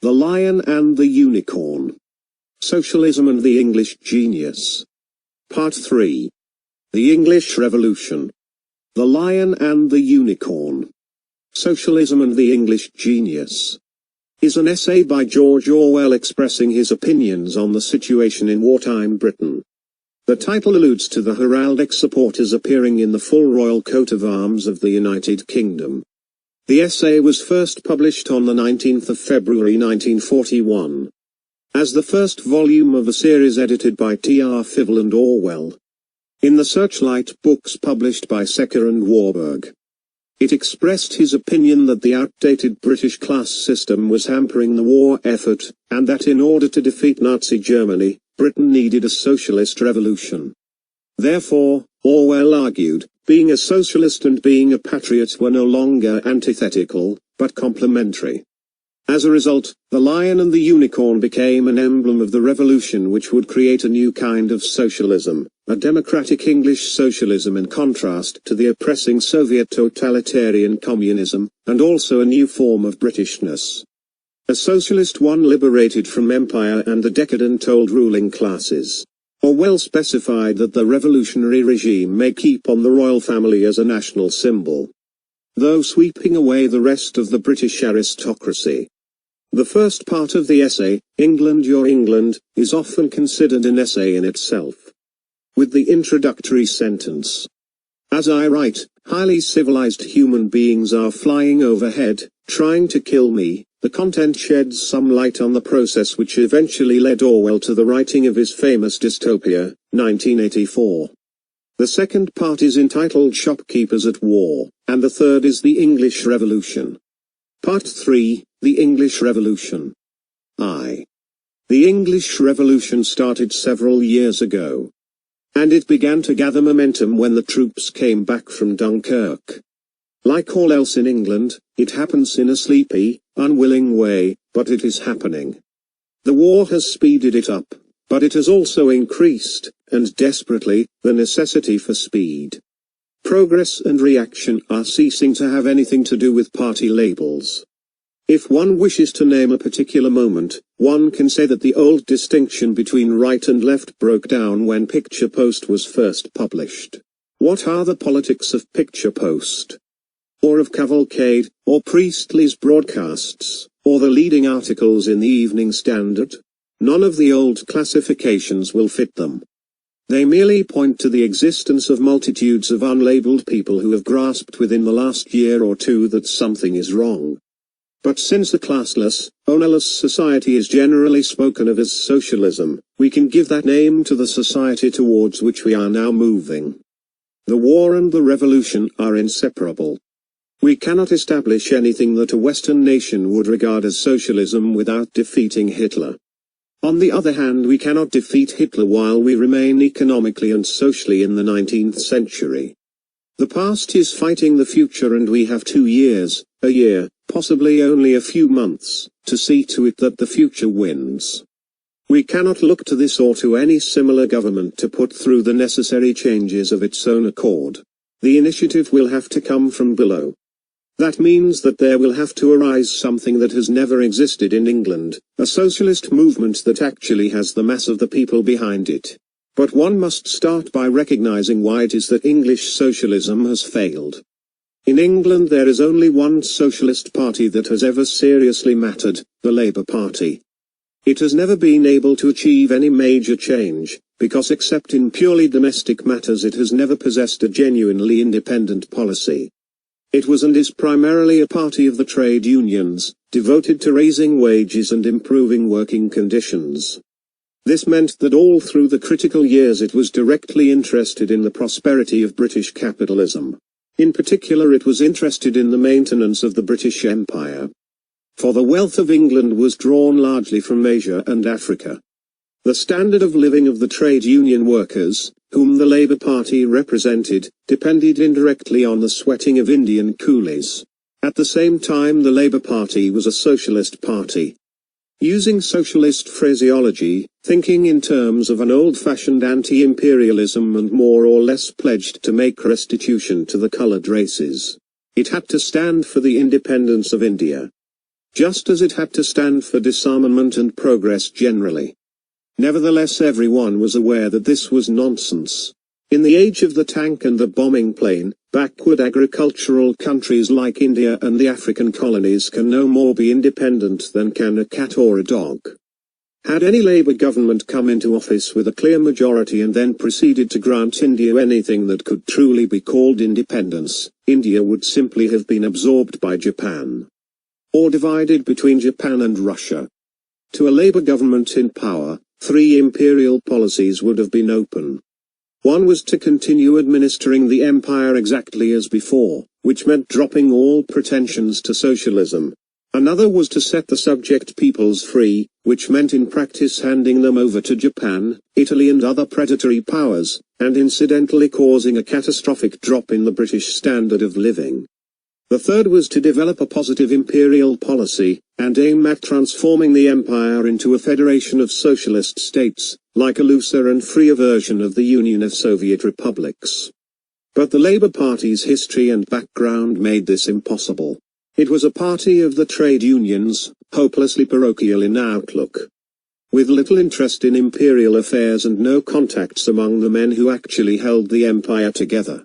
The Lion and the Unicorn. Socialism and the English Genius. Part 3. The English Revolution. The Lion and the Unicorn. Socialism and the English Genius is an essay by George Orwell expressing his opinions on the situation in wartime Britain. The title alludes to the heraldic supporters appearing in the full royal coat of arms of the United Kingdom. The essay was first published on the 19th of February 1941, as the first volume of a series edited by T.R. Fivell and Orwell, in the Searchlight books published by Secker and Warburg. It expressed his opinion that the outdated British class system was hampering the war effort, and that in order to defeat Nazi Germany, Britain needed a socialist revolution. Therefore, Orwell argued, being a socialist and being a patriot were no longer antithetical, but complementary. As a result, the Lion and the Unicorn became an emblem of the revolution which would create a new kind of socialism, a democratic English socialism in contrast to the oppressing Soviet totalitarian communism, and also a new form of Britishness. A socialist one liberated from empire and the decadent old ruling classes. Orwell specified that the revolutionary regime may keep on the royal family as a national symbol, though sweeping away the rest of the British aristocracy. The first part of the essay, England Your England, is often considered an essay in itself, with the introductory sentence, "As I write, highly civilized human beings are flying overhead, trying to kill me." The content sheds some light on the process which eventually led Orwell to the writing of his famous dystopia, 1984. The second part is entitled Shopkeepers at War, and the third is the English Revolution. Part 3, The English Revolution. The English Revolution started several years ago, and it began to gather momentum when the troops came back from Dunkirk. Like all else in England, it happens in a sleepy, unwilling way, but it is happening. The war has speeded it up, but it has also increased, and desperately, the necessity for speed. Progress and reaction are ceasing to have anything to do with party labels. If one wishes to name a particular moment, one can say that the old distinction between right and left broke down when Picture Post was first published. What are the politics of Picture Post? Or of Cavalcade, or Priestley's broadcasts, or the leading articles in the Evening Standard? None of the old classifications will fit them. They merely point to the existence of multitudes of unlabeled people who have grasped within the last year or two that something is wrong. But since the classless, ownerless society is generally spoken of as socialism, we can give that name to the society towards which we are now moving. The war and the revolution are inseparable. We cannot establish anything that a Western nation would regard as socialism without defeating Hitler. On the other hand, we cannot defeat Hitler while we remain economically and socially in the 19th century. The past is fighting the future, and we have 2 years, a year, possibly only a few months, to see to it that the future wins. We cannot look to this or to any similar government to put through the necessary changes of its own accord. The initiative will have to come from below. That means that there will have to arise something that has never existed in England, a socialist movement that actually has the mass of the people behind it. But one must start by recognizing why it is that English socialism has failed. In England there is only one socialist party that has ever seriously mattered, the Labour Party. It has never been able to achieve any major change, because except in purely domestic matters it has never possessed a genuinely independent policy. It was and is primarily a party of the trade unions, devoted to raising wages and improving working conditions. This meant that all through the critical years it was directly interested in the prosperity of British capitalism. In particular, it was interested in the maintenance of the British Empire. For the wealth of England was drawn largely from Asia and Africa. The standard of living of the trade union workers, whom the Labour Party represented, depended indirectly on the sweating of Indian coolies. At the same time, the Labour Party was a socialist party. Using socialist phraseology, thinking in terms of an old-fashioned anti-imperialism and more or less pledged to make restitution to the coloured races. It had to stand for the independence of India. just as it had to stand for disarmament and progress generally. Nevertheless, everyone was aware that this was nonsense. In the age of the tank and the bombing plane, backward agricultural countries like India and the African colonies can no more be independent than can a cat or a dog. Had any Labour government come into office with a clear majority and then proceeded to grant India anything that could truly be called independence, India would simply have been absorbed by Japan. Or divided between Japan and Russia. To a Labour government in power, three imperial policies would have been open. One was to continue administering the empire exactly as before, which meant dropping all pretensions to socialism. Another was to set the subject peoples free, which meant in practice handing them over to Japan, Italy and other predatory powers, and incidentally causing a catastrophic drop in the British standard of living. The third was to develop a positive imperial policy, and aim at transforming the empire into a federation of socialist states, like a looser and freer version of the Union of Soviet Republics. But the Labour Party's history and background made this impossible. It was a party of the trade unions, hopelessly parochial in outlook. With little interest in imperial affairs and no contacts among the men who actually held the empire together.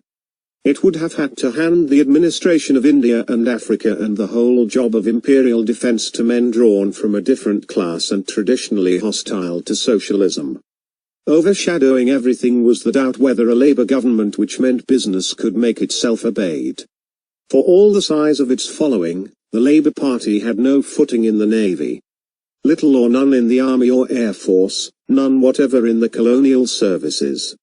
It would have had to hand the administration of India and Africa and the whole job of imperial defense to men drawn from a different class and traditionally hostile to socialism. Overshadowing everything was the doubt whether a Labour government which meant business could make itself obeyed. For all the size of its following, the Labour Party had no footing in the Navy. Little or none in the Army or Air Force, none whatever in the colonial services.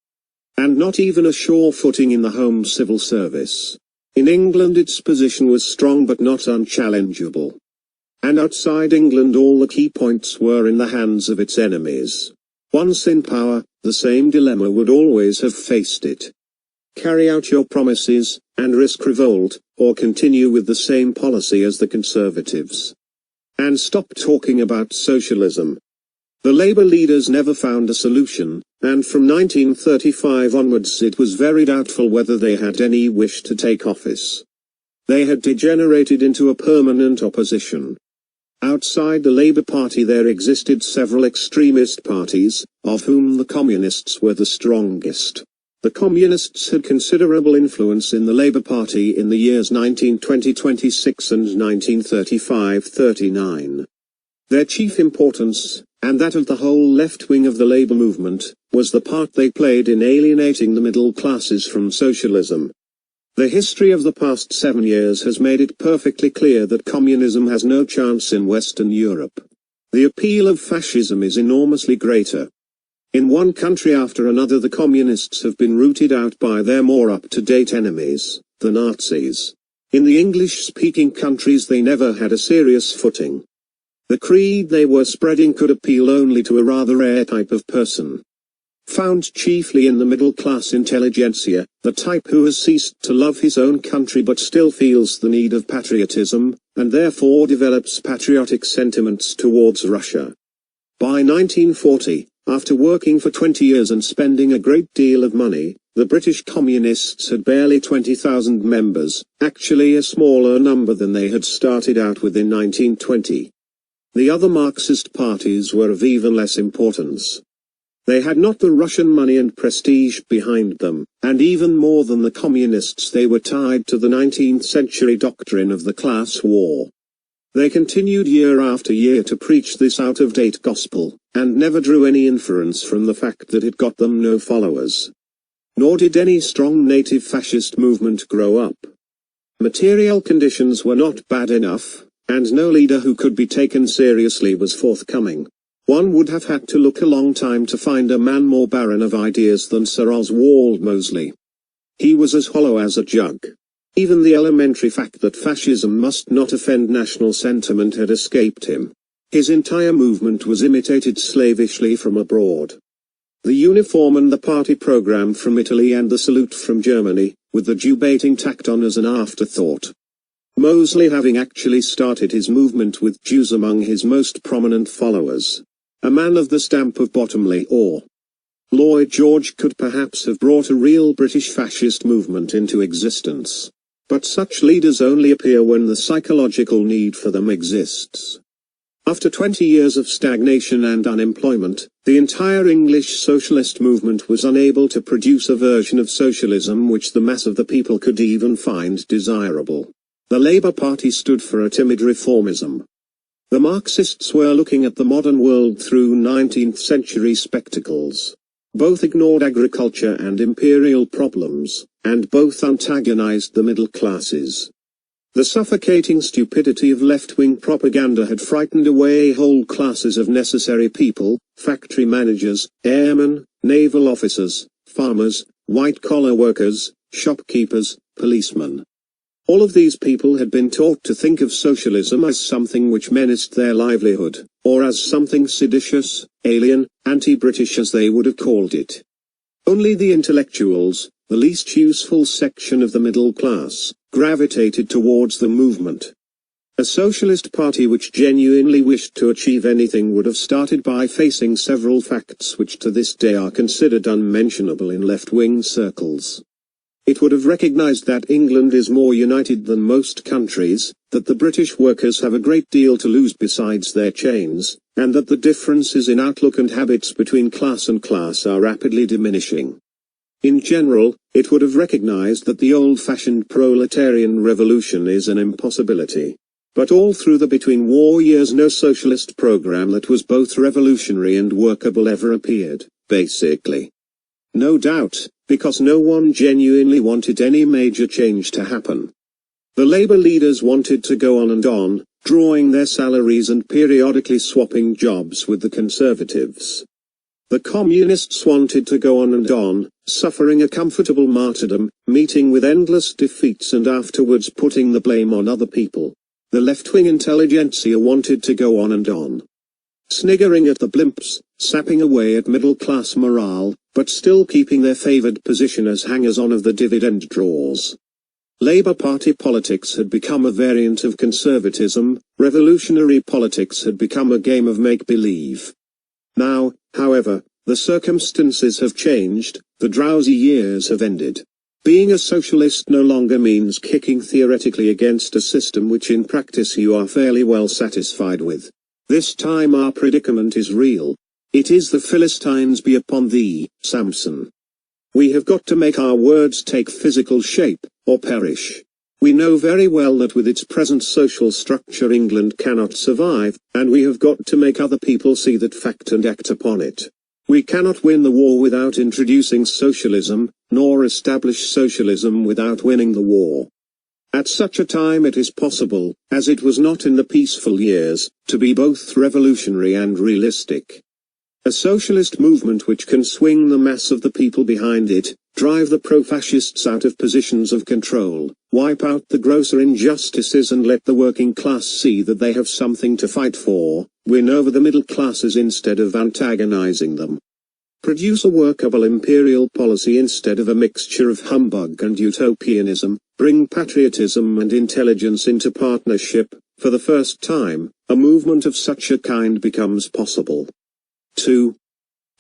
And not even a sure footing in the Home Civil Service. In England its position was strong but not unchallengeable. And outside England all the key points were in the hands of its enemies. Once in power, the same dilemma would always have faced it. Carry out your promises, and risk revolt, or continue with the same policy as the Conservatives. And stop talking about socialism. The Labour leaders never found a solution, and from 1935 onwards it was very doubtful whether they had any wish to take office. They had degenerated into a permanent opposition. Outside the Labour Party there existed several extremist parties, of whom the Communists were the strongest. The Communists had considerable influence in the Labour Party in the years 1920-26 and 1935-39. Their chief importance, and that of the whole left wing of the Labour movement, was the part they played in alienating the middle classes from socialism. The history of the past 7 years has made it perfectly clear that communism has no chance in Western Europe. The appeal of fascism is enormously greater. In one country after another the communists have been rooted out by their more up-to-date enemies, the Nazis. In the English-speaking countries they never had a serious footing. The creed they were spreading could appeal only to a rather rare type of person. Found chiefly in the middle-class intelligentsia, the type who has ceased to love his own country but still feels the need of patriotism, and therefore develops patriotic sentiments towards Russia. By 1940, after working for 20 years and spending a great deal of money, the British Communists had barely 20,000 members, actually a smaller number than they had started out with in 1920. The other Marxist parties were of even less importance. They had not the Russian money and prestige behind them, and even more than the Communists they were tied to the 19th century doctrine of the class war. They continued year after year to preach this out-of-date gospel, and never drew any inference from the fact that it got them no followers. Nor did any strong native fascist movement grow up. Material conditions were not bad enough, and no leader who could be taken seriously was forthcoming. One would have had to look a long time to find a man more barren of ideas than Sir Oswald Mosley. He was as hollow as a jug. Even the elementary fact that fascism must not offend national sentiment had escaped him. His entire movement was imitated slavishly from abroad. The uniform and the party program from Italy and the salute from Germany, with the Jew-baiting tacked on as an afterthought. Mosley having actually started his movement with Jews among his most prominent followers. A man of the stamp of Bottomley or Lloyd George could perhaps have brought a real British fascist movement into existence. But such leaders only appear when the psychological need for them exists. After 20 years of stagnation and unemployment, the entire English socialist movement was unable to produce a version of socialism which the mass of the people could even find desirable. The Labour Party stood for a timid reformism. The Marxists were looking at the modern world through 19th-century spectacles. Both ignored agriculture and imperial problems, and both antagonized the middle classes. The suffocating stupidity of left-wing propaganda had frightened away whole classes of necessary people: factory managers, airmen, naval officers, farmers, white-collar workers, shopkeepers, policemen. All of these people had been taught to think of socialism as something which menaced their livelihood, or as something seditious, alien, anti-British as they would have called it. Only the intellectuals, the least useful section of the middle class, gravitated towards the movement. A socialist party which genuinely wished to achieve anything would have started by facing several facts which to this day are considered unmentionable in left-wing circles. It would have recognized that England is more united than most countries, that the British workers have a great deal to lose besides their chains, and that the differences in outlook and habits between class and class are rapidly diminishing. In general, it would have recognized that the old-fashioned proletarian revolution is an impossibility. But all through the between-war years no socialist program that was both revolutionary and workable ever appeared, basically. No doubt, because no one genuinely wanted any major change to happen. The Labour leaders wanted to go on, drawing their salaries and periodically swapping jobs with the Conservatives. The Communists wanted to go on, suffering a comfortable martyrdom, meeting with endless defeats and afterwards putting the blame on other people. The left-wing intelligentsia wanted to go on, sniggering at the blimps, sapping away at middle-class morale, but still keeping their favoured position as hangers-on of the dividend draws. Labour Party politics had become a variant of conservatism, revolutionary politics had become a game of make-believe. Now, however, the circumstances have changed, the drowsy years have ended. Being a socialist no longer means kicking theoretically against a system which in practice you are fairly well satisfied with. This time our predicament is real. It is the Philistines be upon thee, Samson. We have got to make our words take physical shape, or perish. We know very well that with its present social structure England cannot survive, and we have got to make other people see that fact and act upon it. We cannot win the war without introducing socialism, nor establish socialism without winning the war. At such a time it is possible, as it was not in the peaceful years, to be both revolutionary and realistic. A socialist movement which can swing the mass of the people behind it, drive the pro-fascists out of positions of control, wipe out the grosser injustices and let the working class see that they have something to fight for, win over the middle classes instead of antagonizing them. Produce a workable imperial policy instead of a mixture of humbug and utopianism, bring patriotism and intelligence into partnership. For the first time, a movement of such a kind becomes possible. 2.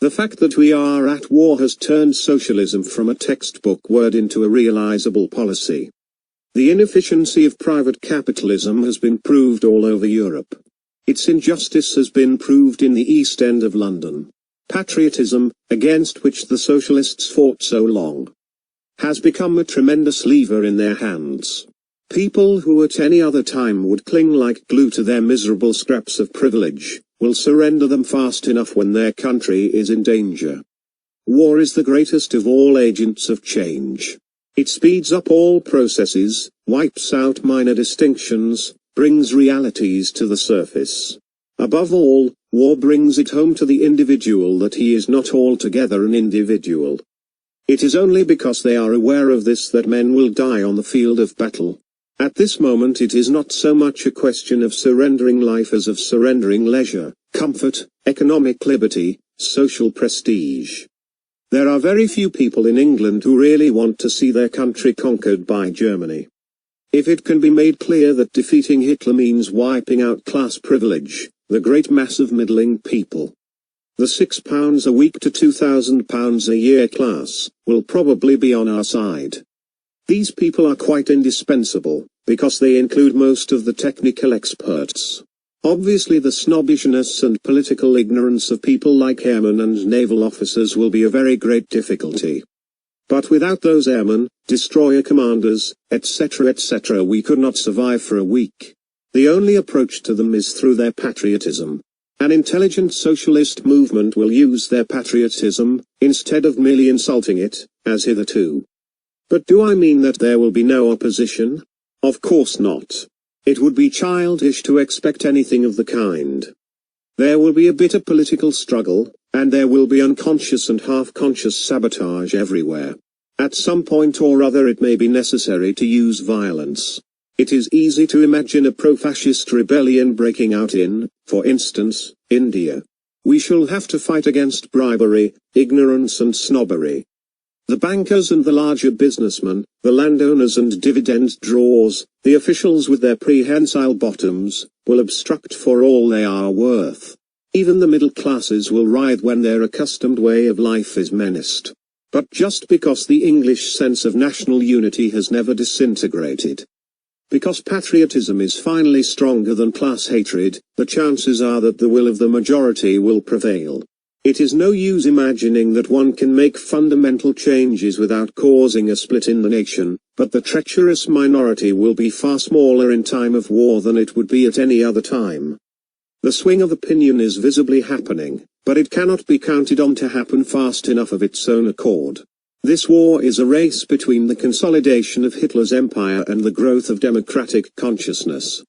The fact that we are at war has turned socialism from a textbook word into a realizable policy. The inefficiency of private capitalism has been proved all over Europe. Its injustice has been proved in the East End of London. Patriotism, against which the socialists fought so long, has become a tremendous lever in their hands. People who at any other time would cling like glue to their miserable scraps of privilege, will surrender them fast enough when their country is in danger. War is the greatest of all agents of change. It speeds up all processes, wipes out minor distinctions, brings realities to the surface. Above all, war brings it home to the individual that he is not altogether an individual. It is only because they are aware of this that men will die on the field of battle. At this moment it is not so much a question of surrendering life as of surrendering leisure, comfort, economic liberty, social prestige. There are very few people in England who really want to see their country conquered by Germany. If it can be made clear that defeating Hitler means wiping out class privilege, the great mass of middling people, the £6 a week to £2,000 a year class, will probably be on our side. These people are quite indispensable, because they include most of the technical experts. Obviously the snobbishness and political ignorance of people like airmen and naval officers will be a very great difficulty. But without those airmen, destroyer commanders, etc., we could not survive for a week. The only approach to them is through their patriotism. An intelligent socialist movement will use their patriotism, instead of merely insulting it, as hitherto. But do I mean that there will be no opposition? Of course not. It would be childish to expect anything of the kind. There will be a bitter political struggle, and there will be unconscious and half-conscious sabotage everywhere. At some point or other it may be necessary to use violence. It is easy to imagine a pro-fascist rebellion breaking out in, for instance, India. We shall have to fight against bribery, ignorance and snobbery. The bankers and the larger businessmen, the landowners and dividend drawers, the officials with their prehensile bottoms, will obstruct for all they are worth. Even the middle classes will writhe when their accustomed way of life is menaced. But just because the English sense of national unity has never disintegrated, because patriotism is finally stronger than class hatred, the chances are that the will of the majority will prevail. It is no use imagining that one can make fundamental changes without causing a split in the nation, but the treacherous minority will be far smaller in time of war than it would be at any other time. The swing of opinion is visibly happening, but it cannot be counted on to happen fast enough of its own accord. This war is a race between the consolidation of Hitler's empire and the growth of democratic consciousness.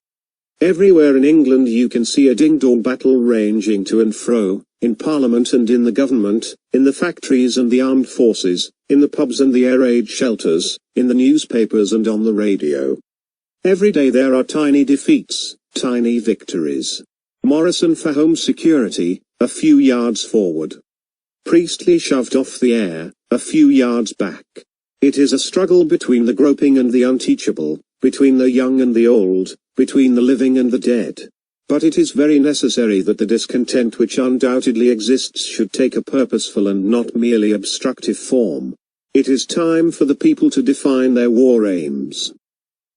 Everywhere in England you can see a ding-dong battle ranging to and fro, in Parliament and in the government, in the factories and the armed forces, in the pubs and the air raid shelters, in the newspapers and on the radio. Every day there are tiny defeats, tiny victories. Morrison for home security, a few yards forward. Priestley shoved off the air, a few yards back. It is a struggle between the groping and the unteachable, between the young and the old, between the living and the dead. But it is very necessary that the discontent which undoubtedly exists should take a purposeful and not merely obstructive form. It is time for the people to define their war aims.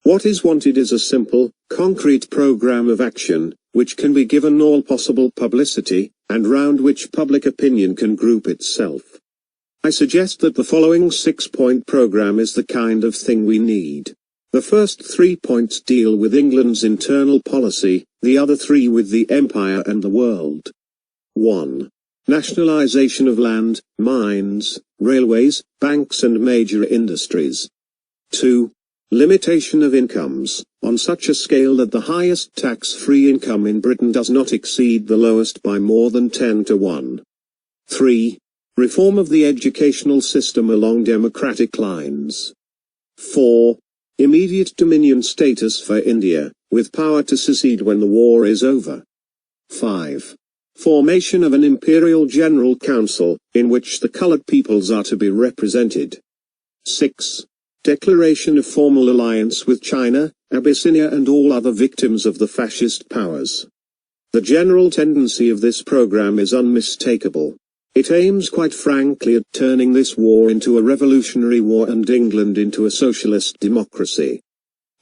What is wanted is a simple, concrete program of action, which can be given all possible publicity, and round which public opinion can group itself. I suggest that the following 6-point program is the kind of thing we need. The first 3 points deal with England's internal policy, the other 3 with the empire and the world. 1. Nationalisation of land, mines, railways, banks and major industries. 2. Limitation of incomes, on such a scale that the highest tax-free income in Britain does not exceed the lowest by more than 10 to 1. 3. Reform of the educational system along democratic lines. 4. Immediate dominion status for India, with power to secede when the war is over. 5. Formation of an Imperial General Council, in which the coloured peoples are to be represented. 6. Declaration of formal alliance with China, Abyssinia and all other victims of the fascist powers. The general tendency of this program is unmistakable. It aims quite frankly at turning this war into a revolutionary war and England into a socialist democracy.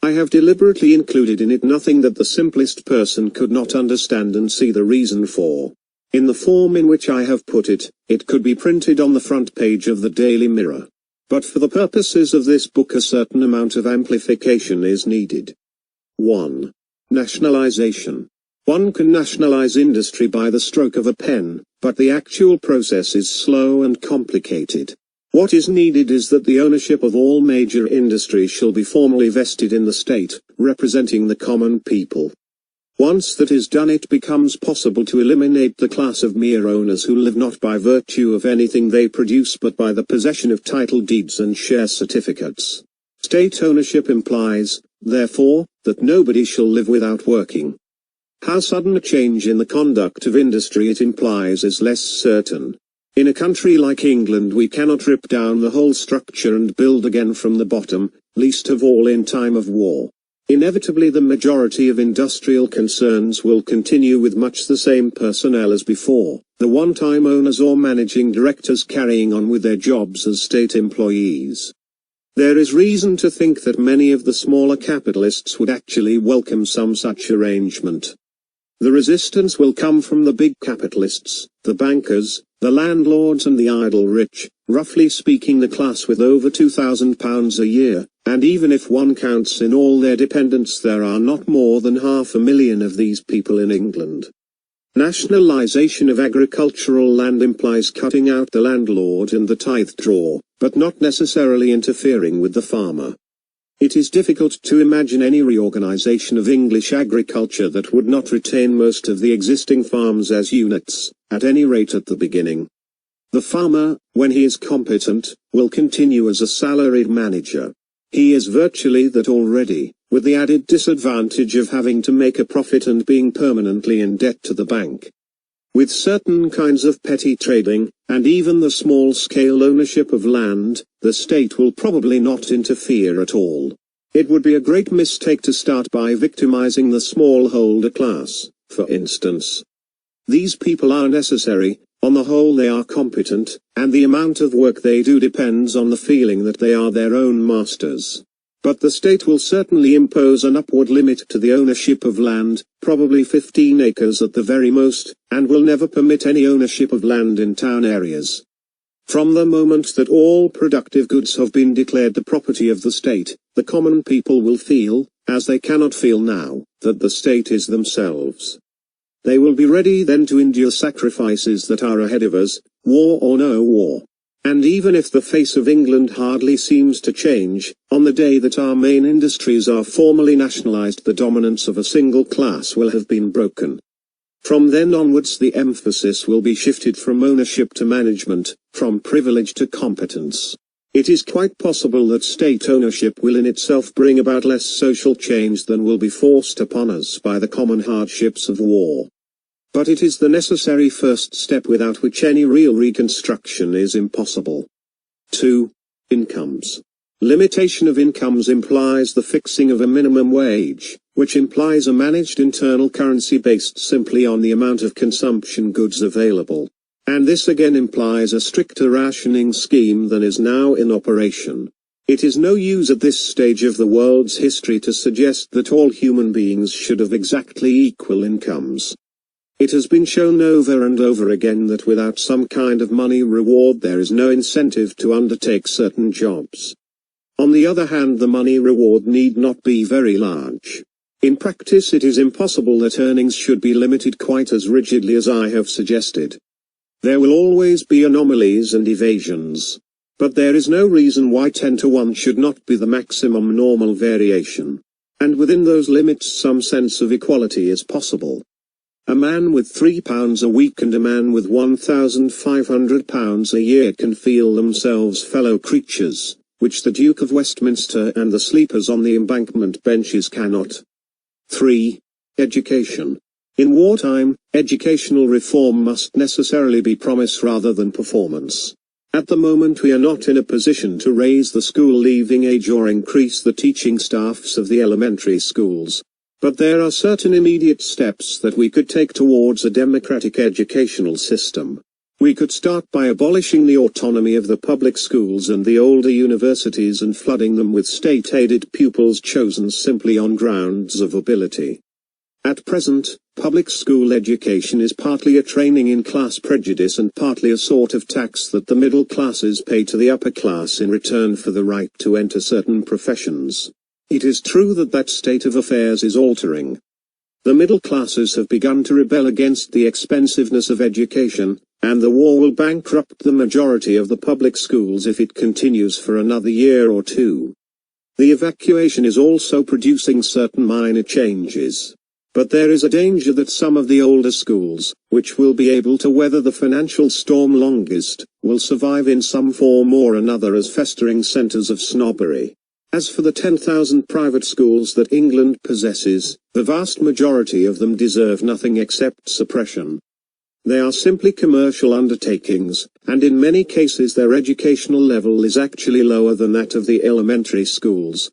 I have deliberately included in it nothing that the simplest person could not understand and see the reason for. In the form in which I have put it, it could be printed on the front page of the Daily Mirror. But for the purposes of this book a certain amount of amplification is needed. 1. Nationalization. One can nationalize industry by the stroke of a pen, but the actual process is slow and complicated. What is needed is that the ownership of all major industry shall be formally vested in the state, representing the common people. Once that is done it becomes possible to eliminate the class of mere owners who live not by virtue of anything they produce but by the possession of title deeds and share certificates. State ownership implies, therefore, that nobody shall live without working. How sudden a change in the conduct of industry it implies is less certain. In a country like England we cannot rip down the whole structure and build again from the bottom, least of all in time of war. Inevitably the majority of industrial concerns will continue with much the same personnel as before, the one-time owners or managing directors carrying on with their jobs as state employees. There is reason to think that many of the smaller capitalists would actually welcome some such arrangement. The resistance will come from the big capitalists, the bankers, the landlords and the idle rich, roughly speaking the class with over £2,000 a year, and even if one counts in all their dependents there are not more than 500,000 of these people in England. Nationalisation of agricultural land implies cutting out the landlord and the tithe drawer, but not necessarily interfering with the farmer. It is difficult to imagine any reorganization of English agriculture that would not retain most of the existing farms as units, at any rate at the beginning. The farmer, when he is competent, will continue as a salaried manager. He is virtually that already, with the added disadvantage of having to make a profit and being permanently in debt to the bank. With certain kinds of petty trading, and even the small-scale ownership of land, the state will probably not interfere at all. It would be a great mistake to start by victimizing the smallholder class, for instance. These people are necessary, on the whole they are competent, and the amount of work they do depends on the feeling that they are their own masters. But the state will certainly impose an upward limit to the ownership of land, probably 15 acres at the very most, and will never permit any ownership of land in town areas. From the moment that all productive goods have been declared the property of the state, the common people will feel, as they cannot feel now, that the state is themselves. They will be ready then to endure sacrifices that are ahead of us, war or no war. And even if the face of England hardly seems to change, on the day that our main industries are formally nationalised the dominance of a single class will have been broken. From then onwards the emphasis will be shifted from ownership to management, from privilege to competence. It is quite possible that state ownership will in itself bring about less social change than will be forced upon us by the common hardships of war. But it is the necessary first step without which any real reconstruction is impossible. 2. Incomes. Limitation of incomes implies the fixing of a minimum wage, which implies a managed internal currency based simply on the amount of consumption goods available. And this again implies a stricter rationing scheme than is now in operation. It is no use at this stage of the world's history to suggest that all human beings should have exactly equal incomes. It has been shown over and over again that without some kind of money reward there is no incentive to undertake certain jobs. On the other hand, the money reward need not be very large. In practice it is impossible that earnings should be limited quite as rigidly as I have suggested. There will always be anomalies and evasions. But there is no reason why 10 to 1 should not be the maximum normal variation. And within those limits some sense of equality is possible. A man with £3 a week and a man with £1,500 a year can feel themselves fellow creatures, which the Duke of Westminster and the sleepers on the embankment benches cannot. 3. Education. In wartime, educational reform must necessarily be promise rather than performance. At the moment we are not in a position to raise the school leaving age or increase the teaching staffs of the elementary schools. But there are certain immediate steps that we could take towards a democratic educational system. We could start by abolishing the autonomy of the public schools and the older universities and flooding them with state-aided pupils chosen simply on grounds of ability. At present, public school education is partly a training in class prejudice and partly a sort of tax that the middle classes pay to the upper class in return for the right to enter certain professions. It is true that that state of affairs is altering. The middle classes have begun to rebel against the expensiveness of education, and the war will bankrupt the majority of the public schools if it continues for another year or two. The evacuation is also producing certain minor changes. But there is a danger that some of the older schools, which will be able to weather the financial storm longest, will survive in some form or another as festering centres of snobbery. As for the 10,000 private schools that England possesses, the vast majority of them deserve nothing except suppression. They are simply commercial undertakings, and in many cases their educational level is actually lower than that of the elementary schools.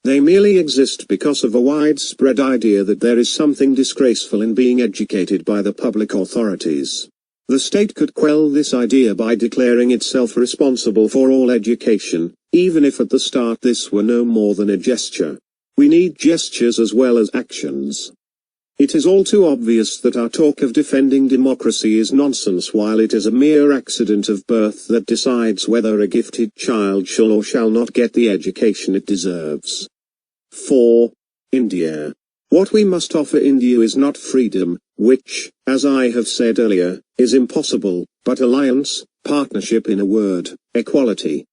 They merely exist because of a widespread idea that there is something disgraceful in being educated by the public authorities. The state could quell this idea by declaring itself responsible for all education, even if at the start this were no more than a gesture. We need gestures as well as actions. It is all too obvious that our talk of defending democracy is nonsense, while it is a mere accident of birth that decides whether a gifted child shall or shall not get the education it deserves. 4. India. What we must offer India is not freedom, which, as I have said earlier, is impossible, but alliance, partnership, in a word, equality.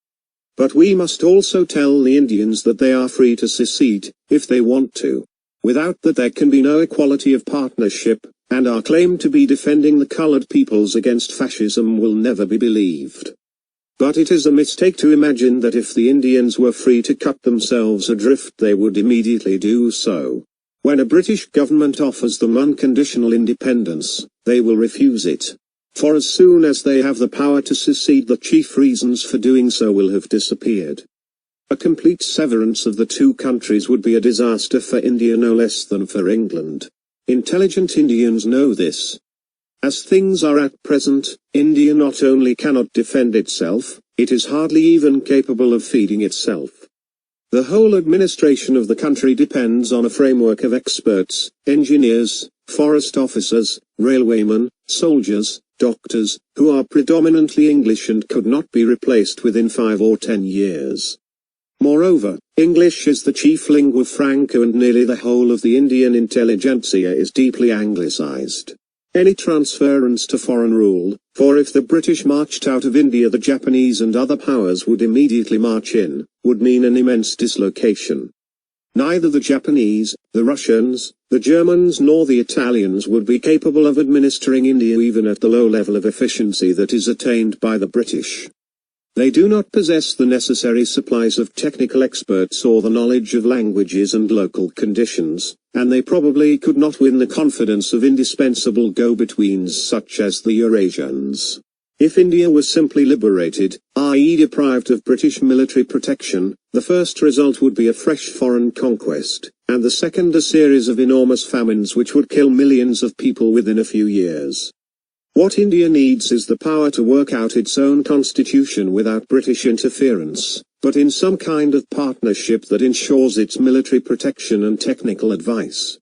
But we must also tell the Indians that they are free to secede, if they want to. Without that there can be no equality of partnership, and our claim to be defending the colored peoples against fascism will never be believed. But it is a mistake to imagine that if the Indians were free to cut themselves adrift they would immediately do so. When a British government offers them unconditional independence, they will refuse it. For as soon as they have the power to secede, the chief reasons for doing so will have disappeared. A complete severance of the two countries would be a disaster for India no less than for England. Intelligent Indians know this. As things are at present, India not only cannot defend itself, it is hardly even capable of feeding itself. The whole administration of the country depends on a framework of experts, engineers, forest officers, railwaymen, soldiers, doctors, who are predominantly English and could not be replaced within 5 or 10 years. Moreover, English is the chief lingua franca and nearly the whole of the Indian intelligentsia is deeply anglicized. Any transference to foreign rule, for if the British marched out of India the Japanese and other powers would immediately march in, would mean an immense dislocation. Neither the Japanese, the Russians, the Germans nor the Italians would be capable of administering India even at the low level of efficiency that is attained by the British. They do not possess the necessary supplies of technical experts or the knowledge of languages and local conditions, and they probably could not win the confidence of indispensable go-betweens such as the Eurasians. If India was simply liberated, i.e. deprived of British military protection, the first result would be a fresh foreign conquest, and the second a series of enormous famines which would kill millions of people within a few years. What India needs is the power to work out its own constitution without British interference, but in some kind of partnership that ensures its military protection and technical advice.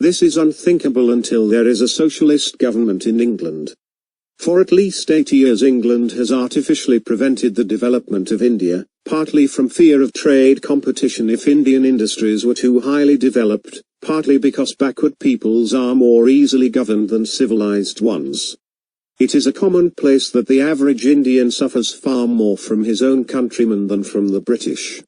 This is unthinkable until there is a socialist government in England. For at least 80 years England has artificially prevented the development of India, partly from fear of trade competition if Indian industries were too highly developed, partly because backward peoples are more easily governed than civilized ones. It is a commonplace that the average Indian suffers far more from his own countrymen than from the British.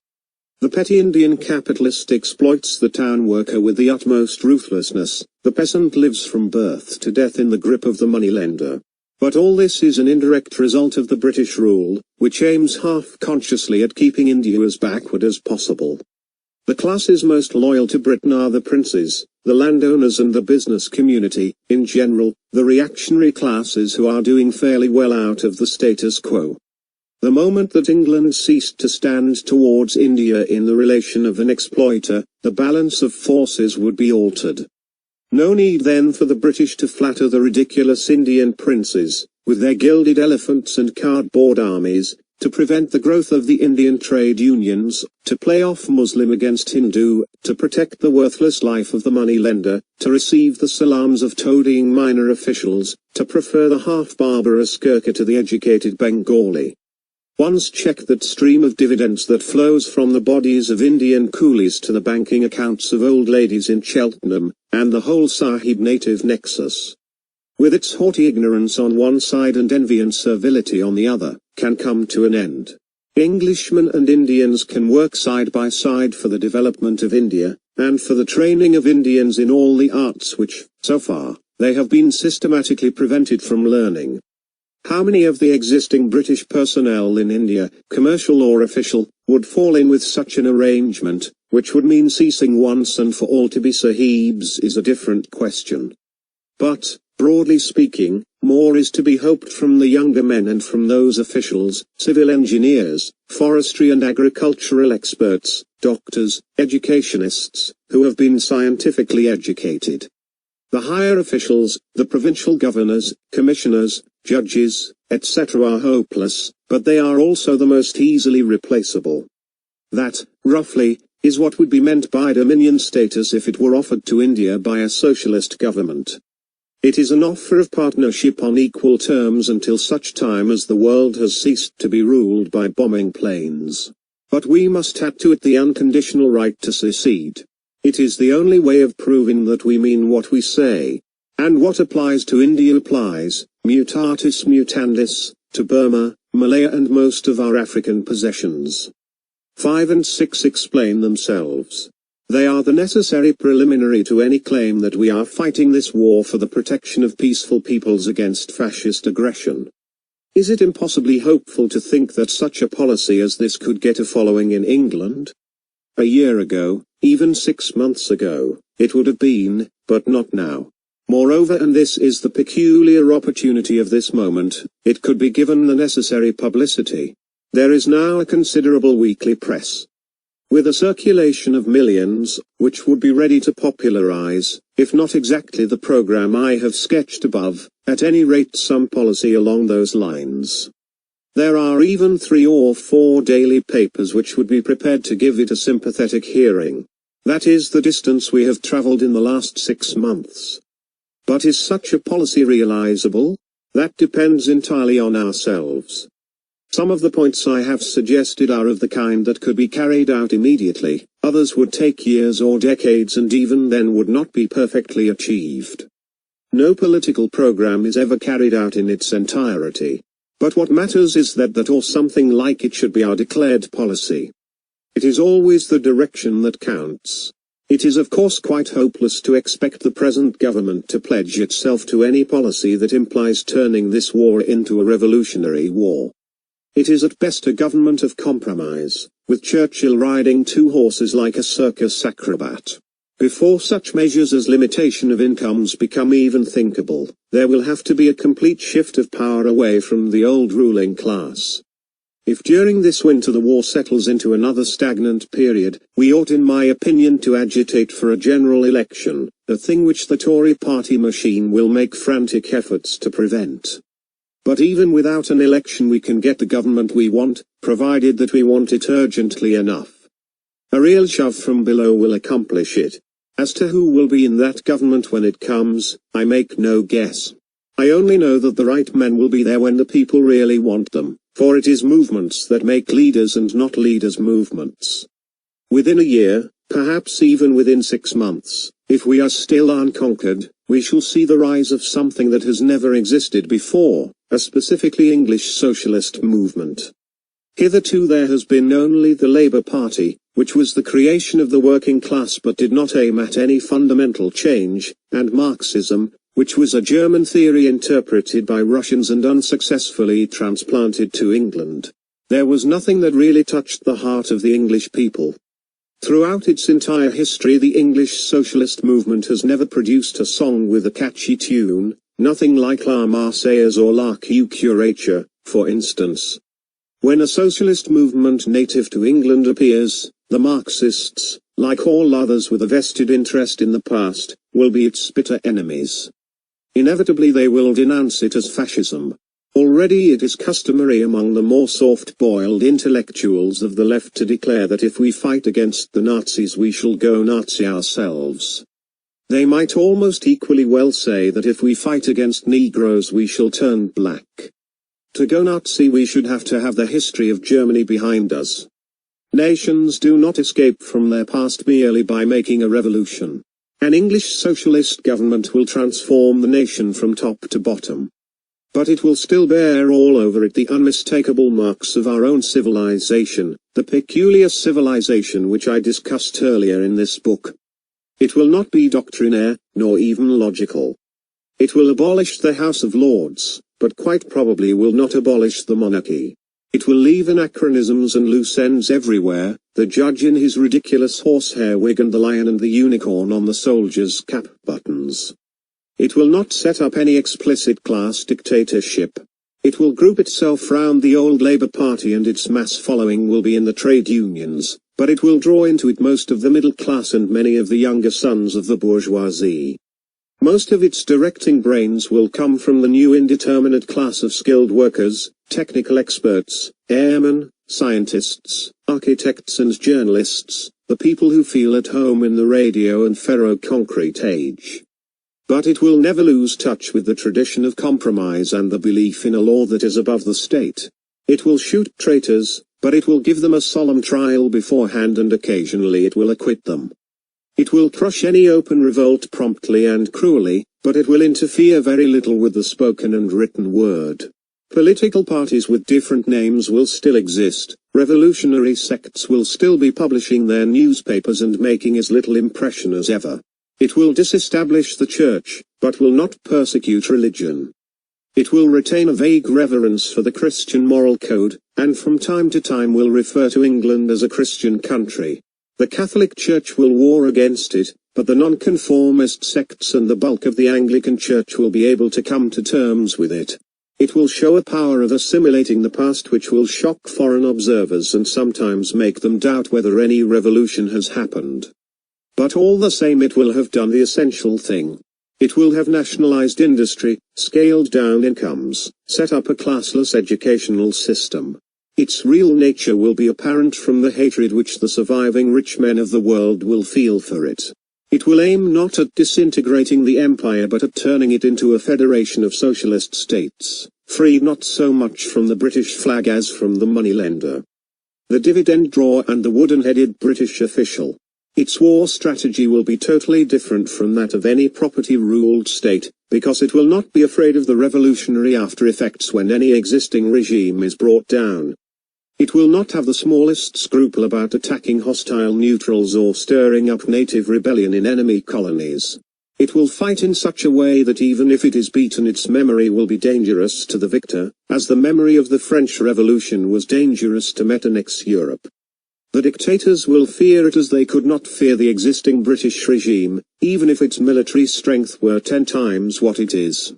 The petty Indian capitalist exploits the town worker with the utmost ruthlessness, the peasant lives from birth to death in the grip of the moneylender. But all this is an indirect result of the British rule, which aims half-consciously at keeping India as backward as possible. The classes most loyal to Britain are the princes, the landowners and the business community, in general, the reactionary classes who are doing fairly well out of the status quo. The moment that England ceased to stand towards India in the relation of an exploiter, the balance of forces would be altered. No need then for the British to flatter the ridiculous Indian princes, with their gilded elephants and cardboard armies, to prevent the growth of the Indian trade unions, to play off Muslim against Hindu, to protect the worthless life of the moneylender, to receive the salams of toadying minor officials, to prefer the half-barbarous Gurkha to the educated Bengali. Once check that stream of dividends that flows from the bodies of Indian coolies to the banking accounts of old ladies in Cheltenham, and the whole Sahib native nexus, with its haughty ignorance on one side and envy and servility on the other, can come to an end. Englishmen and Indians can work side by side for the development of India, and for the training of Indians in all the arts which, so far, they have been systematically prevented from learning. How many of the existing British personnel in India, commercial or official, would fall in with such an arrangement, which would mean ceasing once and for all to be sahibs, is a different question. But, broadly speaking, more is to be hoped from the younger men and from those officials, civil engineers, forestry and agricultural experts, doctors, educationists, who have been scientifically educated. The higher officials, the provincial governors, commissioners, judges, etc. are hopeless, but they are also the most easily replaceable. That, roughly, is what would be meant by dominion status if it were offered to India by a socialist government. It is an offer of partnership on equal terms until such time as the world has ceased to be ruled by bombing planes. But we must add to it the unconditional right to secede. It is the only way of proving that we mean what we say. And what applies to India applies, mutatis mutandis, to Burma, Malaya and most of our African possessions. 5 and 6 explain themselves. They are the necessary preliminary to any claim that we are fighting this war for the protection of peaceful peoples against fascist aggression. Is it impossibly hopeful to think that such a policy as this could get a following in England? A year ago, even 6 months ago, it would have been, but not now. Moreover, and this is the peculiar opportunity of this moment, it could be given the necessary publicity. There is now a considerable weekly press, with a circulation of millions, which would be ready to popularize, if not exactly the program I have sketched above, at any rate some policy along those lines. There are even 3 or 4 daily papers which would be prepared to give it a sympathetic hearing. That is the distance we have traveled in the last 6 months. But is such a policy realizable? That depends entirely on ourselves. Some of the points I have suggested are of the kind that could be carried out immediately, others would take years or decades and even then would not be perfectly achieved. No political program is ever carried out in its entirety. But what matters is that or something like it should be our declared policy. It is always the direction that counts. It is of course quite hopeless to expect the present government to pledge itself to any policy that implies turning this war into a revolutionary war. It is at best a government of compromise, with Churchill riding 2 horses like a circus acrobat. Before such measures as limitation of incomes become even thinkable, there will have to be a complete shift of power away from the old ruling class. If during this winter the war settles into another stagnant period, we ought in my opinion to agitate for a general election, a thing which the Tory party machine will make frantic efforts to prevent. But even without an election we can get the government we want, provided that we want it urgently enough. A real shove from below will accomplish it. As to who will be in that government when it comes, I make no guess. I only know that the right men will be there when the people really want them, for it is movements that make leaders and not leaders movements. Within a year, perhaps even within 6 months, if we are still unconquered, we shall see the rise of something that has never existed before, a specifically English socialist movement. Hitherto there has been only the Labour Party, which was the creation of the working class but did not aim at any fundamental change, and Marxism, which was a German theory interpreted by Russians and unsuccessfully transplanted to England. There was nothing that really touched the heart of the English people. Throughout its entire history the English socialist movement has never produced a song with a catchy tune, nothing like La Marseillaise or La Cucaracha, for instance. When a socialist movement native to England appears, the Marxists, like all others with a vested interest in the past, will be its bitter enemies. Inevitably they will denounce it as fascism. Already it is customary among the more soft-boiled intellectuals of the left to declare that if we fight against the Nazis we shall go Nazi ourselves. They might almost equally well say that if we fight against Negroes we shall turn black. To go Nazi we should have to have the history of Germany behind us. Nations do not escape from their past merely by making a revolution. An English socialist government will transform the nation from top to bottom. But it will still bear all over it the unmistakable marks of our own civilization, the peculiar civilization which I discussed earlier in this book. It will not be doctrinaire, nor even logical. It will abolish the House of Lords, but quite probably will not abolish the monarchy. It will leave anachronisms and loose ends everywhere, the judge in his ridiculous horsehair wig and the lion and the unicorn on the soldier's cap buttons. It will not set up any explicit class dictatorship. It will group itself round the old Labour Party and its mass following will be in the trade unions, but it will draw into it most of the middle class and many of the younger sons of the bourgeoisie. Most of its directing brains will come from the new indeterminate class of skilled workers, technical experts, airmen, scientists, architects and journalists, the people who feel at home in the radio and ferro-concrete age. But it will never lose touch with the tradition of compromise and the belief in a law that is above the state. It will shoot traitors, but it will give them a solemn trial beforehand and occasionally it will acquit them. It will crush any open revolt promptly and cruelly, but it will interfere very little with the spoken and written word. Political parties with different names will still exist, revolutionary sects will still be publishing their newspapers and making as little impression as ever. It will disestablish the church, but will not persecute religion. It will retain a vague reverence for the Christian moral code, and from time to time will refer to England as a Christian country. The Catholic Church will war against it, but the nonconformist sects and the bulk of the Anglican Church will be able to come to terms with it. It will show a power of assimilating the past which will shock foreign observers and sometimes make them doubt whether any revolution has happened. But all the same it will have done the essential thing. It will have nationalized industry, scaled down incomes, set up a classless educational system. Its real nature will be apparent from the hatred which the surviving rich men of the world will feel for it. It will aim not at disintegrating the empire but at turning it into a federation of socialist states, free not so much from the British flag as from the moneylender, the dividend drawer and the wooden-headed British official. Its war strategy will be totally different from that of any property-ruled state, because it will not be afraid of the revolutionary after-effects when any existing regime is brought down. It will not have the smallest scruple about attacking hostile neutrals or stirring up native rebellion in enemy colonies. It will fight in such a way that even if it is beaten its memory will be dangerous to the victor, as the memory of the French Revolution was dangerous to Metternich's Europe. The dictators will fear it as they could not fear the existing British regime, even if its military strength were 10 times what it is.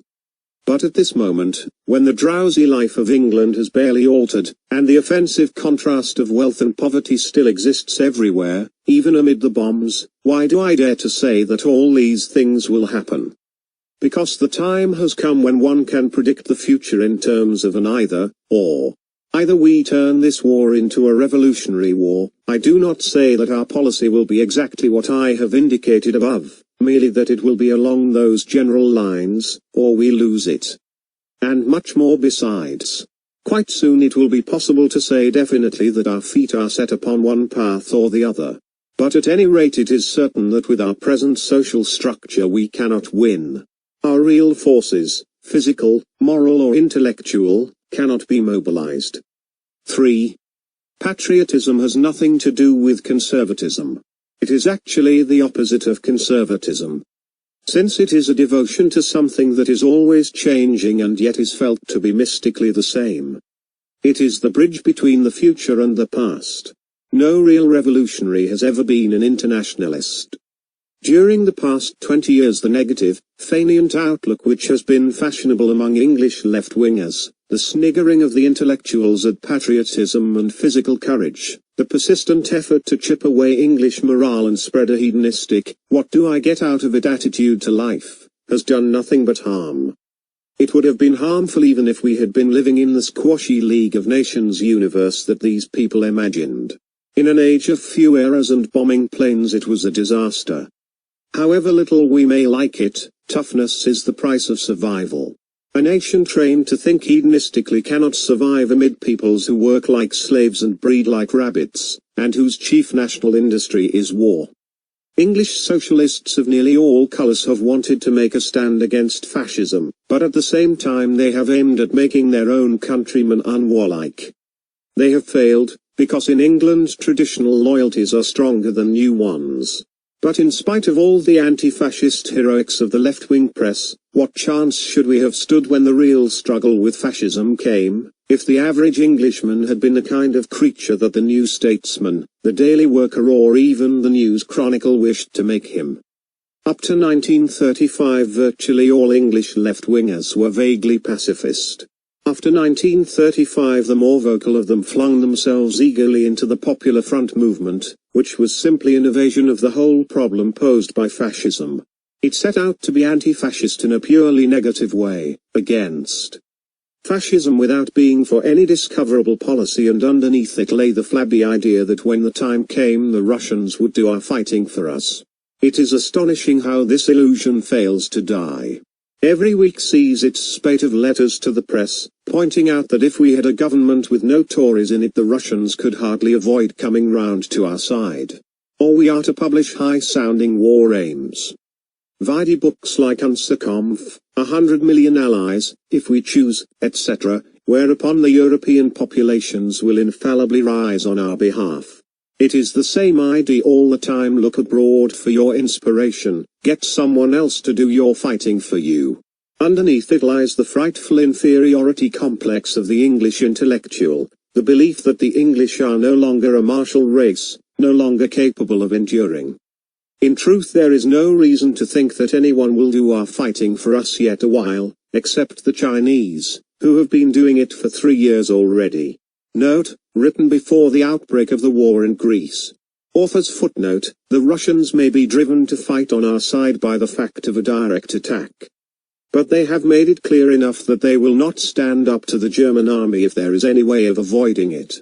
But at this moment, when the drowsy life of England has barely altered, and the offensive contrast of wealth and poverty still exists everywhere, even amid the bombs, why do I dare to say that all these things will happen? Because the time has come when one can predict the future in terms of an either-or. Either we turn this war into a revolutionary war. I do not say that our policy will be exactly what I have indicated above, merely that it will be along those general lines, or we lose it. And much more besides. Quite soon it will be possible to say definitely that our feet are set upon one path or the other. But at any rate it is certain that with our present social structure we cannot win. Our real forces, physical, moral or intellectual, cannot be mobilized. 3. Patriotism has nothing to do with conservatism. It is actually the opposite of conservatism. Since it is a devotion to something that is always changing and yet is felt to be mystically the same. It is the bridge between the future and the past. No real revolutionary has ever been an internationalist. During the past 20 years the negative, fainéant outlook which has been fashionable among English left-wingers, the sniggering of the intellectuals at patriotism and physical courage, the persistent effort to chip away English morale and spread a hedonistic, what do I get out of it attitude to life, has done nothing but harm. It would have been harmful even if we had been living in the squashy League of Nations universe that these people imagined. In an age of few errors and bombing planes it was a disaster. However little we may like it, toughness is the price of survival. A nation trained to think hedonistically cannot survive amid peoples who work like slaves and breed like rabbits, and whose chief national industry is war. English socialists of nearly all colours have wanted to make a stand against fascism, but at the same time they have aimed at making their own countrymen unwarlike. They have failed, because in England traditional loyalties are stronger than new ones. But in spite of all the anti-fascist heroics of the left-wing press, what chance should we have stood when the real struggle with fascism came, if the average Englishman had been the kind of creature that the New Statesman, the Daily Worker or even the News Chronicle wished to make him? Up to 1935 virtually all English left-wingers were vaguely pacifist. After 1935 the more vocal of them flung themselves eagerly into the Popular Front movement, which was simply an evasion of the whole problem posed by fascism. It set out to be anti-fascist in a purely negative way, against fascism without being for any discoverable policy, and underneath it lay the flabby idea that when the time came the Russians would do our fighting for us. It is astonishing how this illusion fails to die. Every week sees its spate of letters to the press, pointing out that if we had a government with no Tories in it the Russians could hardly avoid coming round to our side. Or we are to publish high-sounding war aims. Vide books like Unser Kampf, 100 Million Allies, If We Choose, etc., whereupon the European populations will infallibly rise on our behalf. It is the same idea all the time: look abroad for your inspiration, get someone else to do your fighting for you. Underneath it lies the frightful inferiority complex of the English intellectual, the belief that the English are no longer a martial race, no longer capable of enduring. In truth, there is no reason to think that anyone will do our fighting for us yet a while, except the Chinese, who have been doing it for 3 years already. Note, written before the outbreak of the war in Greece. Author's footnote: the Russians may be driven to fight on our side by the fact of a direct attack. But they have made it clear enough that they will not stand up to the German army if there is any way of avoiding it.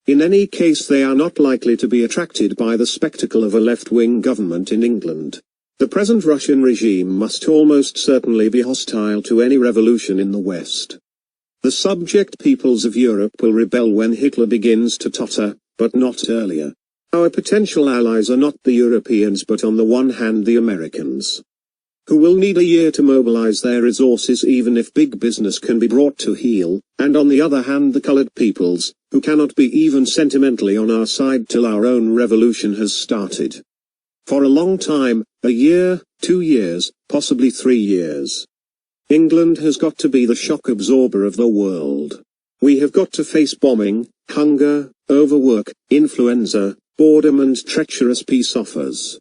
In any case, they are not likely to be attracted by the spectacle of a left-wing government in England. The present Russian regime must almost certainly be hostile to any revolution in the West. The subject peoples of Europe will rebel when Hitler begins to totter, but not earlier. Our potential allies are not the Europeans, but on the one hand the Americans, who will need a year to mobilize their resources even if big business can be brought to heel, and on the other hand the colored peoples, who cannot be even sentimentally on our side till our own revolution has started. For a long time, a year, 2 years, possibly 3 years, England has got to be the shock absorber of the world. We have got to face bombing, hunger, overwork, influenza, boredom and treacherous peace offers.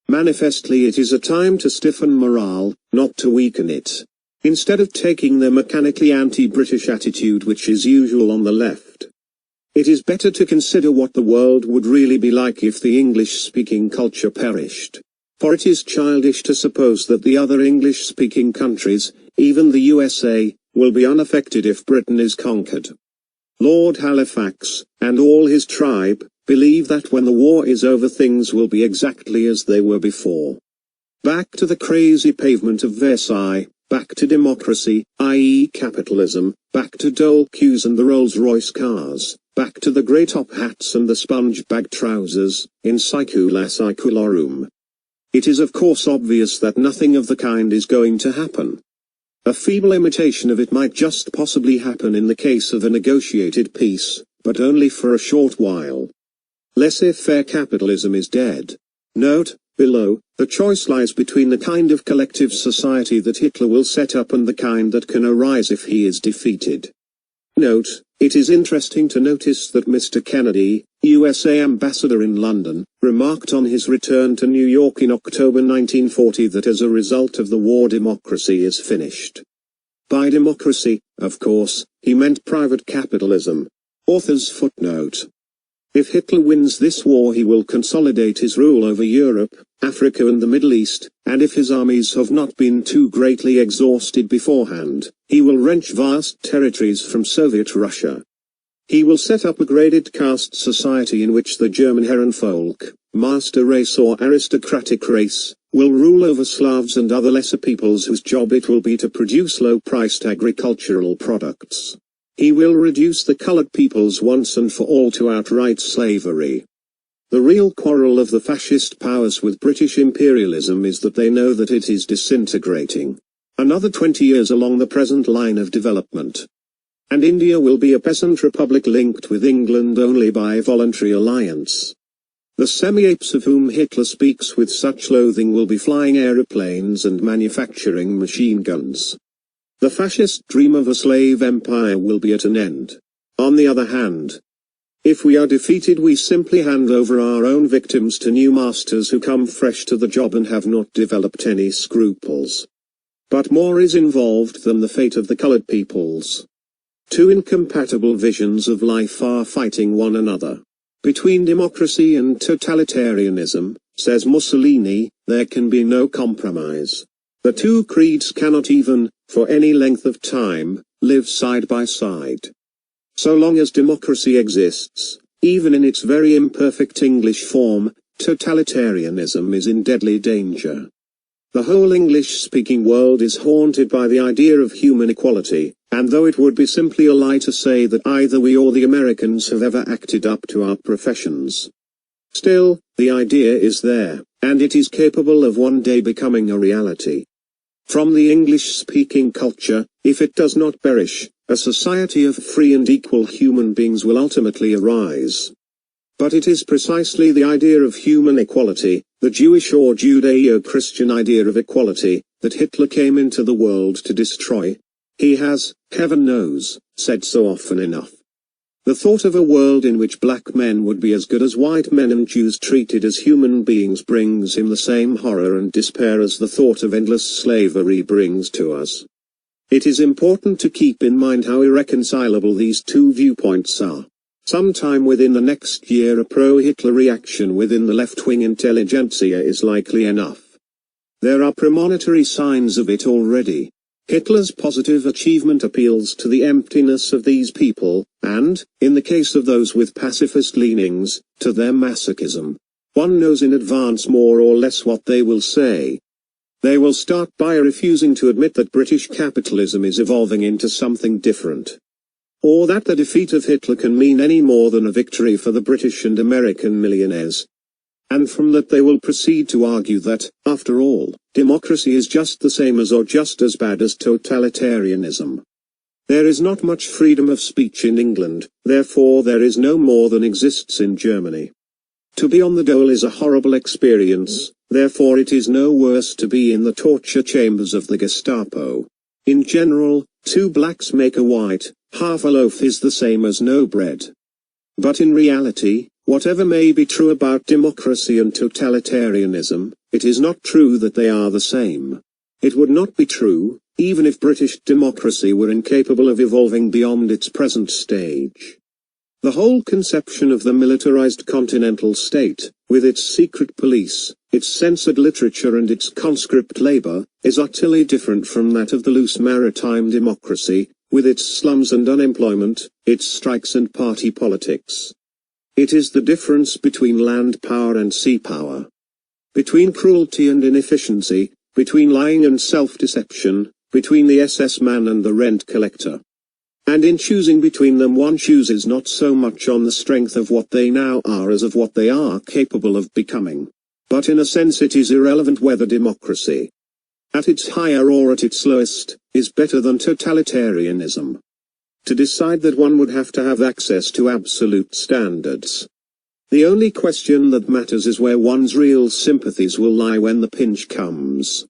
Manifestly it is a time to stiffen morale, not to weaken it. Instead of taking the mechanically anti-British attitude which is usual on the left, it is better to consider what the world would really be like if the English-speaking culture perished. For it is childish to suppose that the other English-speaking countries, even the USA, will be unaffected if Britain is conquered. Lord Halifax, and all his tribe, believe that when the war is over things will be exactly as they were before. Back to the crazy pavement of Versailles, back to democracy, i.e. capitalism, back to dole queues and the Rolls-Royce cars, back to the grey top hats and the sponge-bag trousers, in saecula saeculorum. It is of course obvious that nothing of the kind is going to happen. A feeble imitation of it might just possibly happen in the case of a negotiated peace, but only for a short while. Laissez-faire capitalism is dead. Note, below, the choice lies between the kind of collective society that Hitler will set up and the kind that can arise if he is defeated. Note, it is interesting to notice that Mr. Kennedy, USA ambassador in London, remarked on his return to New York in October 1940 that as a result of the war democracy is finished. By democracy, of course, he meant private capitalism. Author's footnote. If Hitler wins this war he will consolidate his rule over Europe, Africa and the Middle East, and if his armies have not been too greatly exhausted beforehand, he will wrench vast territories from Soviet Russia. He will set up a graded caste society in which the German Herrenvolk, master race or aristocratic race, will rule over Slavs and other lesser peoples whose job it will be to produce low-priced agricultural products. He will reduce the colored peoples once and for all to outright slavery. The real quarrel of the fascist powers with British imperialism is that they know that it is disintegrating. Another 20 years along the present line of development, and India will be a peasant republic linked with England only by voluntary alliance. The semi-apes of whom Hitler speaks with such loathing will be flying aeroplanes and manufacturing machine guns. The fascist dream of a slave empire will be at an end. On the other hand, if we are defeated we simply hand over our own victims to new masters who come fresh to the job and have not developed any scruples. But more is involved than the fate of the colored peoples. Two incompatible visions of life are fighting one another. Between democracy and totalitarianism, says Mussolini, there can be no compromise. The two creeds cannot even, for any length of time, live side by side. So long as democracy exists, even in its very imperfect English form, totalitarianism is in deadly danger. The whole English-speaking world is haunted by the idea of human equality, and though it would be simply a lie to say that either we or the Americans have ever acted up to our professions, still, the idea is there, and it is capable of one day becoming a reality. From the English-speaking culture, if it does not perish, a society of free and equal human beings will ultimately arise. But it is precisely the idea of human equality, the Jewish or Judeo-Christian idea of equality, that Hitler came into the world to destroy. He has, heaven knows, said so often enough. The thought of a world in which black men would be as good as white men and Jews treated as human beings brings him the same horror and despair as the thought of endless slavery brings to us. It is important to keep in mind how irreconcilable these two viewpoints are. Sometime within the next year a pro-Hitler reaction within the left-wing intelligentsia is likely enough. There are premonitory signs of it already. Hitler's positive achievement appeals to the emptiness of these people, and, in the case of those with pacifist leanings, to their masochism. One knows in advance more or less what they will say. They will start by refusing to admit that British capitalism is evolving into something different. Or that the defeat of Hitler can mean any more than a victory for the British and American millionaires. And from that they will proceed to argue that, after all, democracy is just the same as or just as bad as totalitarianism. There is not much freedom of speech in England, therefore there is no more than exists in Germany. To be on the dole is a horrible experience, therefore it is no worse to be in the torture chambers of the Gestapo. In general, two blacks make a white, half a loaf is the same as no bread. But in reality, whatever may be true about democracy and totalitarianism, it is not true that they are the same. It would not be true, even if British democracy were incapable of evolving beyond its present stage. The whole conception of the militarized continental state, with its secret police, its censored literature and its conscript labor, is utterly different from that of the loose maritime democracy, with its slums and unemployment, its strikes and party politics. It is the difference between land power and sea power. Between cruelty and inefficiency, between lying and self-deception, between the SS man and the rent collector. And in choosing between them one chooses not so much on the strength of what they now are as of what they are capable of becoming. But in a sense it is irrelevant whether democracy, at its higher or at its lowest, is better than totalitarianism. To decide that one would have to have access to absolute standards. The only question that matters is where one's real sympathies will lie when the pinch comes.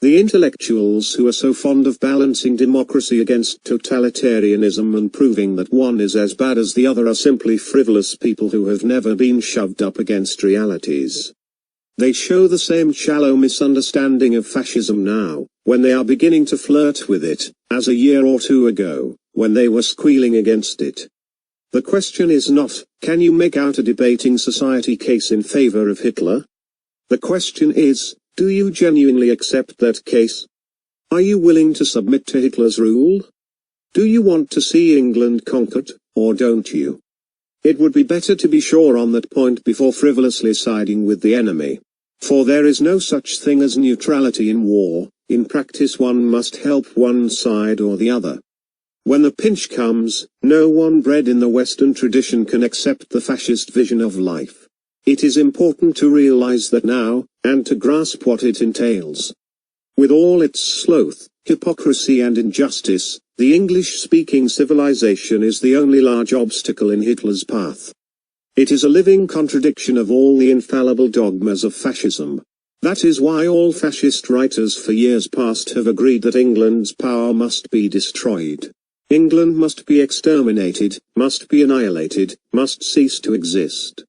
The intellectuals who are so fond of balancing democracy against totalitarianism and proving that one is as bad as the other are simply frivolous people who have never been shoved up against realities. They show the same shallow misunderstanding of fascism now, when they are beginning to flirt with it, as a year or two ago, when they were squealing against it. The question is not, can you make out a debating society case in favor of Hitler? The question is, do you genuinely accept that case? Are you willing to submit to Hitler's rule? Do you want to see England conquered, or don't you? It would be better to be sure on that point before frivolously siding with the enemy. For there is no such thing as neutrality in war. In practice one must help one side or the other. When the pinch comes, no one bred in the Western tradition can accept the fascist vision of life. It is important to realize that now, and to grasp what it entails. With all its sloth, hypocrisy and injustice, the English-speaking civilization is the only large obstacle in Hitler's path. It is a living contradiction of all the infallible dogmas of fascism. That is why all fascist writers for years past have agreed that England's power must be destroyed. England must be exterminated, must be annihilated, must cease to exist.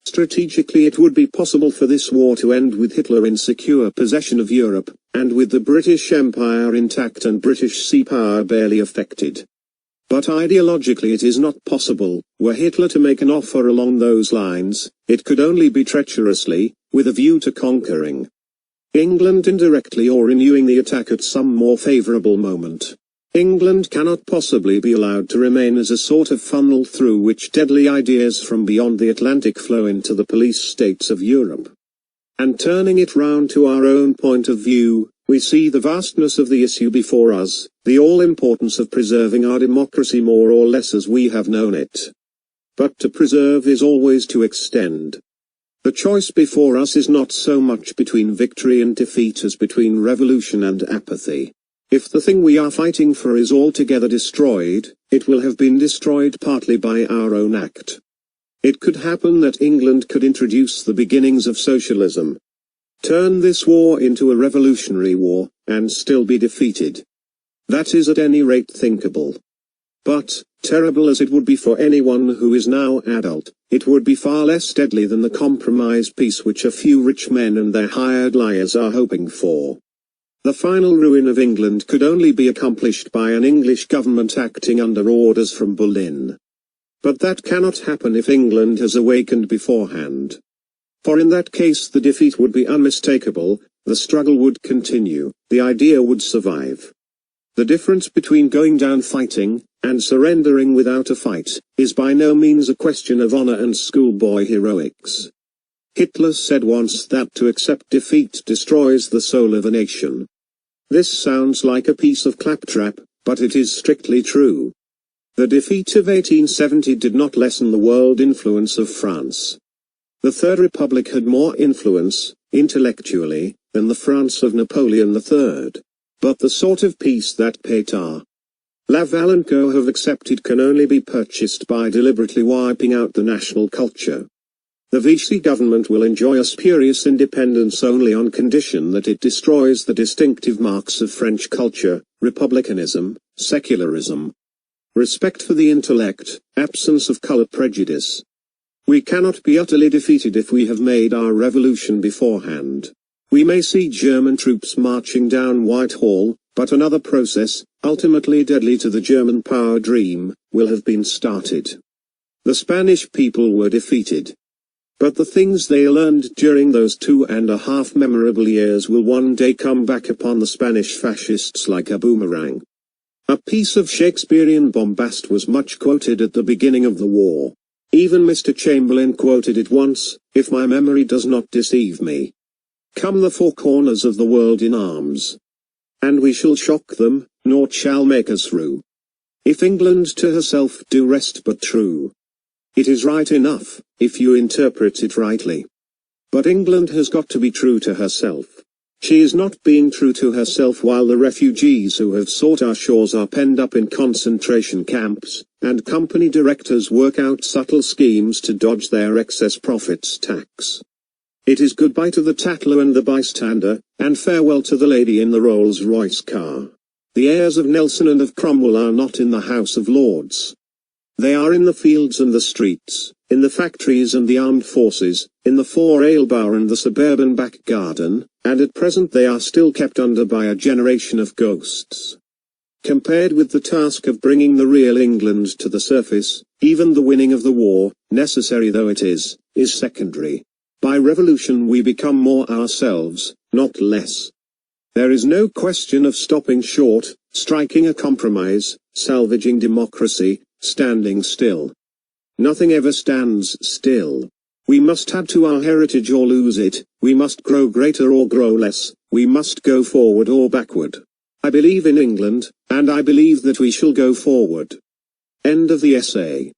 Strategically it would be possible for this war to end with Hitler in secure possession of Europe, and with the British Empire intact and British sea power barely affected. But ideologically it is not possible. Were Hitler to make an offer along those lines, it could only be treacherously, with a view to conquering. England indirectly or renewing the attack at some more favourable moment. England cannot possibly be allowed to remain as a sort of funnel through which deadly ideas from beyond the Atlantic flow into the police states of Europe. And turning it round to our own point of view, we see the vastness of the issue before us, the all-importance of preserving our democracy more or less as we have known it. But to preserve is always to extend. The choice before us is not so much between victory and defeat as between revolution and apathy. If the thing we are fighting for is altogether destroyed, it will have been destroyed partly by our own act. It could happen that England could introduce the beginnings of socialism, turn this war into a revolutionary war, and still be defeated. That is at any rate thinkable. But, terrible as it would be for anyone who is now adult, it would be far less deadly than the compromise peace which a few rich men and their hired liars are hoping for. The final ruin of England could only be accomplished by an English government acting under orders from Berlin. But that cannot happen if England has awakened beforehand. For in that case the defeat would be unmistakable, the struggle would continue, the idea would survive. The difference between going down fighting, and surrendering without a fight, is by no means a question of honor and schoolboy heroics. Hitler said once that to accept defeat destroys the soul of a nation. This sounds like a piece of claptrap, but it is strictly true. The defeat of 1870 did not lessen the world influence of France. The Third Republic had more influence, intellectually, than the France of Napoleon III. But the sort of peace that Pétain, Laval and Co have accepted can only be purchased by deliberately wiping out the national culture. The Vichy government will enjoy a spurious independence only on condition that it destroys the distinctive marks of French culture, republicanism, secularism, respect for the intellect, absence of color prejudice. We cannot be utterly defeated if we have made our revolution beforehand. We may see German troops marching down Whitehall, but another process, ultimately deadly to the German power dream, will have been started. The Spanish people were defeated. But the things they learned during those 2.5 memorable years will one day come back upon the Spanish fascists like a boomerang. A piece of Shakespearean bombast was much quoted at the beginning of the war. Even Mr. Chamberlain quoted it once, if my memory does not deceive me. Come the four corners of the world in arms, and we shall shock them, naught shall make us rue. If England to herself do rest but true, it is right enough, if you interpret it rightly. But England has got to be true to herself. She is not being true to herself while the refugees who have sought our shores are penned up in concentration camps, and company directors work out subtle schemes to dodge their excess profits tax. It is goodbye to the tattler and the bystander, and farewell to the lady in the Rolls-Royce car. The heirs of Nelson and of Cromwell are not in the House of Lords. They are in the fields and the streets, in the factories and the armed forces, in the four-ale bar and the suburban back garden, and at present they are still kept under by a generation of ghosts. Compared with the task of bringing the real England to the surface, even the winning of the war, necessary though it is secondary. By revolution we become more ourselves, not less. There is no question of stopping short, striking a compromise, salvaging democracy, standing still. Nothing ever stands still. We must add to our heritage or lose it, we must grow greater or grow less, we must go forward or backward. I believe in England, and I believe that we shall go forward. End of the essay.